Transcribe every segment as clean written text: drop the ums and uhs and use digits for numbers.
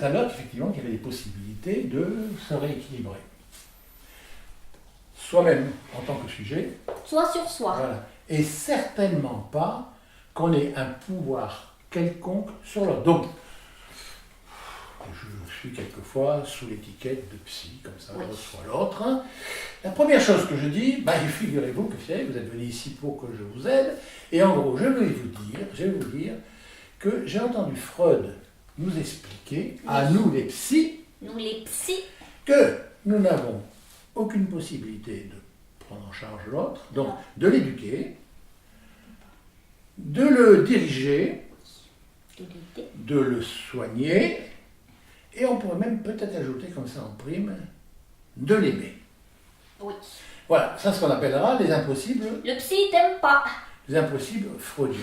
à l'autre, effectivement, qu'il y avait des possibilités de se rééquilibrer. Soi-même, en tant que sujet. Soi sur soi. Voilà. Et certainement pas qu'on ait un pouvoir quelconque sur l'autre. Donc, je suis quelquefois sous l'étiquette de psy, comme ça, Oui. l'autre soit l'autre. La première chose que je dis, figurez-vous que vous êtes venu ici pour que je vous aide, et en gros, je vais vous dire que j'ai entendu Freud nous expliquer, à nous les psys, Nous les psys, que nous n'avons aucune possibilité de prendre en charge l'autre, donc Non. de l'éduquer, de le diriger, de l'idée. de le soigner, et on pourrait même peut-être ajouter comme ça en prime, de l'aimer. Oui. Voilà, ça c'est ce qu'on appellera les impossibles T'aime pas. freudiens.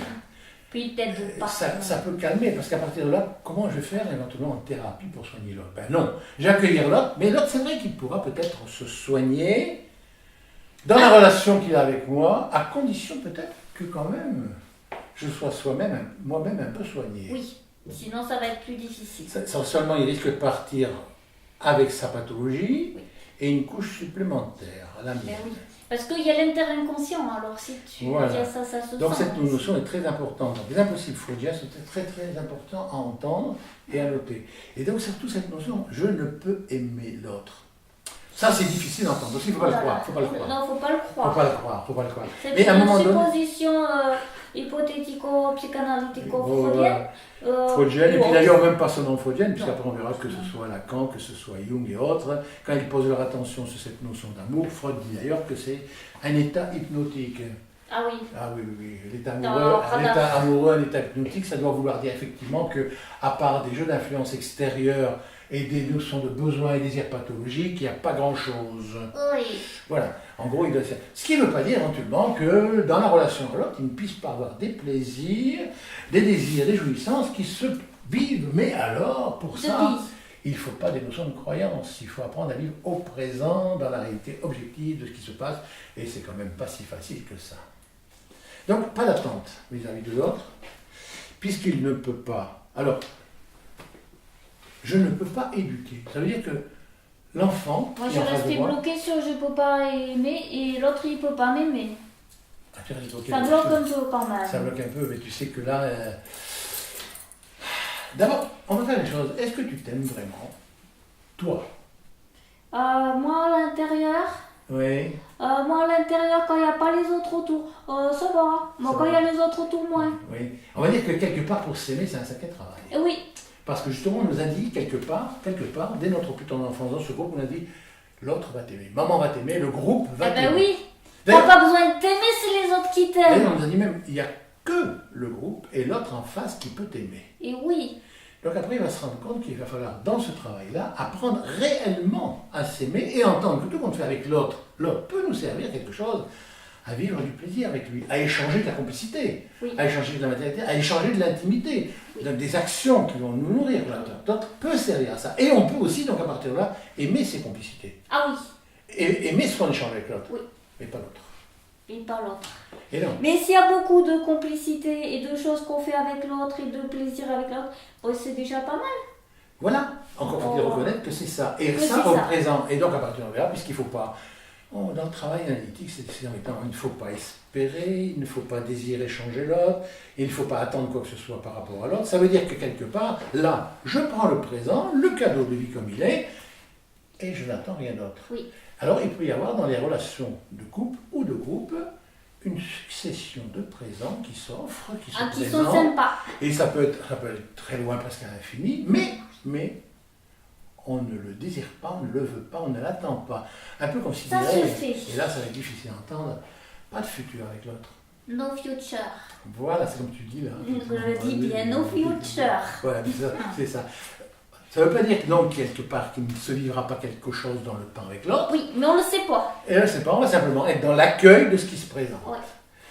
Puis peut-être pas. Ça peut calmer, parce qu'à partir de là, comment je vais faire éventuellement en thérapie pour soigner l'autre? Ben non, j'accueillir l'autre, mais l'autre c'est vrai qu'il pourra peut-être se soigner dans la relation qu'il a avec moi, à condition peut-être que quand même je sois moi-même un peu soigné. Oui, sinon ça va être plus difficile. Seulement il risque de partir avec sa pathologie Oui. et une couche supplémentaire, la mienne. Ben oui. Parce qu'il y a l'inter-inconscient, alors si tu Voilà. dis ça se Donc sent. cette notion est très importante. Donc, les impossibles freudiens sont très très importants à entendre et à noter. Et donc surtout cette notion, je ne peux aimer l'autre. Ça c'est difficile à entendre aussi, il ne faut pas le croire. Faut pas le croire. Non, faut pas le Faut croire. pas le croire, faut pas le croire. C'est Mais à un moment une donné, supposition hypothético-psychanalytico-freudienne. freudienne, et puis bon. d'ailleurs même pas seulement freudienne, puisqu'après Non. on verra que ce soit Lacan, que ce soit Jung et autres, quand ils posent leur attention sur cette notion d'amour, Freud dit d'ailleurs que c'est un état hypnotique. Ah oui. Ah oui, oui, oui. L'état Non, amoureux, pardon. un état hypnotique, ça doit vouloir dire effectivement que, à part des jeux d'influence extérieure et des notions de besoins et désirs pathologiques, il n'y a pas grand-chose. Oui. Voilà, en gros, il doit faire. Ce qui ne veut pas dire éventuellement que dans la relation à l'autre, il ne puisse pas avoir des plaisirs, des désirs, des jouissances qui se vivent. Mais alors, pour ça, il ne faut pas des notions de croyance. Il faut apprendre à vivre au présent, dans la réalité objective de ce qui se passe. Et c'est quand même pas si facile que ça. Donc, pas d'attente vis-à-vis de l'autre, puisqu'il ne peut pas. Alors, je ne peux pas éduquer. Ça veut dire que l'enfant. Moi qui je est en face de restais moi- bloquée sur je peux pas aimer et l'autre il peut pas m'aimer. Ah, tu restes bloqué Ça là-dessus. bloque un peu quand même. Ça bloque un peu, mais tu sais que là. D'abord, on va faire une chose. Est-ce que tu t'aimes vraiment? Toi? Moi à l'intérieur, Oui. quand il n'y a pas les autres autour, ça va. Moi Ça quand il y va. a les autres autour, moins. Oui. On va dire que quelque part, pour s'aimer, c'est un sacré travail. Et oui, Parce que justement, on nous a dit quelque part, dès notre plus tendre enfance, dans ce groupe, on a dit l'autre va t'aimer, maman va t'aimer, le groupe va eh t'aimer. ben oui. T'as D'ailleurs, pas besoin de t'aimer, c'est les autres qui d'ailleurs, t'aiment. on nous a dit même, il n'y a que le groupe et l'autre en face qui peut t'aimer. Et oui, Donc après, il va se rendre compte qu'il va falloir, dans ce travail-là, apprendre réellement à s'aimer et entendre que tout ce qu'on fait avec l'autre, l'autre peut nous servir quelque chose, à vivre du plaisir avec lui, à échanger de la complicité, Oui. à échanger de la matérialité, à échanger de l'intimité, donc des actions qui vont nous nourrir. L'autre peut servir à ça. Et on peut aussi, donc à partir de là, aimer ses complicités. ah oui, Et aimer ce qu'on échange avec l'autre, Oui. mais pas l'autre. et pas l'autre. Et non. Mais s'il y a beaucoup de complicité et de choses qu'on fait avec l'autre et de plaisir avec l'autre, c'est déjà pas mal. Voilà, encore faut-il Oh. reconnaître que c'est ça. Et Que ça c'est au ça. présent. Et donc à partir de là, puisqu'il ne faut pas. Dans le travail analytique, c'est en étant, il ne faut pas espérer, il ne faut pas désirer changer l'autre, il ne faut pas attendre quoi que ce soit par rapport à l'autre. Ça veut dire que quelque part, là, je prends le présent, le cadeau de vie comme il est, et je n'attends rien d'autre. Oui. Alors il peut y avoir dans les relations de couple ou de groupe une succession de présents qui s'offrent, qui se Qui sont présentent. sympas. Et ça peut être très loin, presque à l'infini, mais on ne le désire pas, on ne le veut pas, on ne l'attend pas. Un peu comme si Ça se fait. et là ça va être difficile à entendre, pas de futur avec l'autre. No future. Voilà, c'est comme tu dis là. Je dis bien no future. Voilà, c'est ça. Ça ne veut pas dire que non, quelque part, qu'il ne se vivra pas quelque chose dans le temps avec l'autre. Oui, mais on le sait pas. Et là, c'est pas, on va simplement être dans l'accueil de ce qui se présente. Ouais.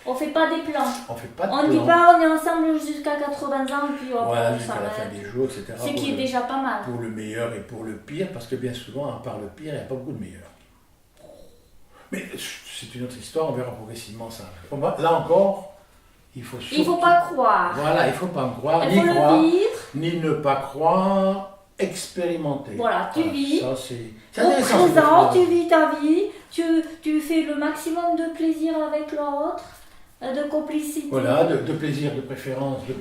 On fait pas des plans. On fait pas de On ne dit plan. pas on est ensemble jusqu'à 80 ans et puis on Voilà, va jusqu'à la fin des jours, etc. Ce qui est déjà pas mal. Pour le meilleur et pour le pire, parce que bien souvent, à part le pire, il n'y a pas beaucoup de meilleur. Mais c'est une autre histoire, on verra progressivement ça. Là encore, il faut surtout... Il faut pas croire. Voilà, il ne faut pas me croire, Il ni faut croire, le vivre. ni ne pas croire, expérimenter. Voilà, tu vis. Ça, c'est Au intéressant, cette présent, phrase. tu vis ta vie, tu fais le maximum de plaisir avec l'autre, de complicité, Voilà, de plaisir de préférence, de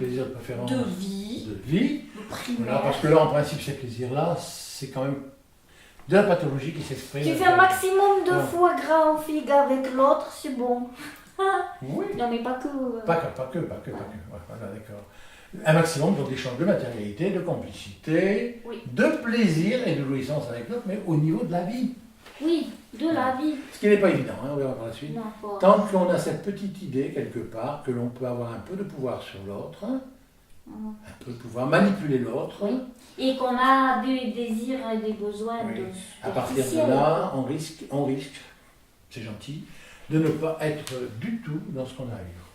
vie, de vie. primaire. Voilà, parce que là, en principe, ces plaisirs-là, c'est quand même de la pathologie qui s'exprime. Tu fais un maximum de Ouais. foie gras en figue avec l'autre, c'est bon. Oui. Non, mais pas que. Pas que. Ouais, voilà, d'accord. Un maximum donc d'échange de matérialité, de complicité, Oui. de plaisir et de jouissance avec l'autre, mais au niveau de la vie. Oui, de la vie. Ce qui n'est pas évident, hein, on verra par la suite. Non, pas. Tant qu'on a cette petite idée quelque part que l'on peut avoir un peu de pouvoir sur l'autre, Mhm. un peu de pouvoir manipuler l'autre, Oui. Et qu'on a des désirs et des besoins Oui. de à partir de là, on risque, c'est gentil, de ne pas être du tout dans ce qu'on a à vivre.